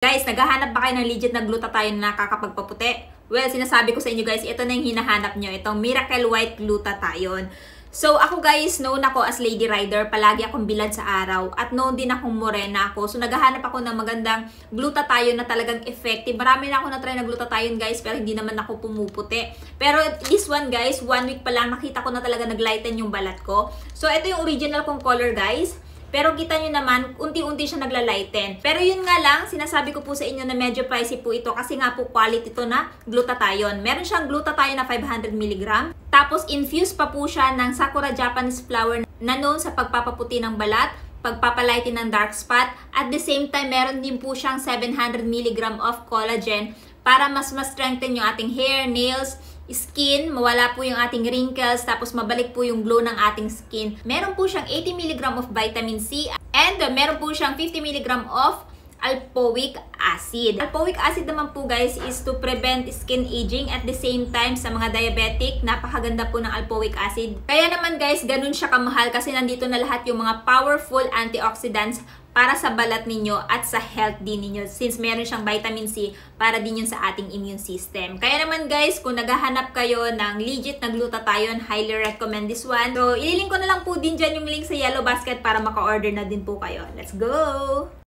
Guys, naghahanap ba kayo ng legit na glutathione na nakakapagpaputi? Well, sinasabi ko sa inyo guys, ito na yung hinahanap nyo. Itong Miracle White Glutathione. So, ako guys, known ako as Lady Rider. Palagi akong bilad sa araw. At known din akong morena ako. So, naghahanap ako ng magandang glutathione na talagang effective. Marami na ako na-try na glutathione guys, pero hindi naman ako pumuputi. Pero this one guys, 1 week pa lang, nakita ko na talaga naglighten yung balat ko. So, ito yung original kong color guys. Pero kita nyo naman, unti-unti siya naglalighten. Pero yun nga lang, sinasabi ko po sa inyo na medyo pricey po ito kasi nga po quality ito na glutathione. Meron siyang glutathione na 500 mg. Tapos infused pa po siya ng Sakura Japanese flower na known sa pagpapaputi ng balat, pagpapalighten ng dark spot. At the same time, meron din po siyang 700 mg of collagen para mas strengthen yung ating hair, nails, skin, mawala po yung ating wrinkles, tapos mabalik po yung glow ng ating skin. Meron po siyang 80 mg of vitamin C and meron po siyang 50 mg of alpoic acid. Alpoic acid naman po guys is to prevent skin aging at the same time sa mga diabetic, napakaganda po ng alpoic acid. Kaya naman guys, ganun siya kamahal kasi nandito na lahat yung mga powerful antioxidants para sa balat ninyo at sa health din ninyo since meron siyang vitamin C para din yun sa ating immune system. Kaya naman guys, kung naghahanap kayo ng legit na glutathione, highly recommend this one. So, ililink ko na lang po din dyan yung link sa Yellow Basket para maka-order na din po kayo. Let's go!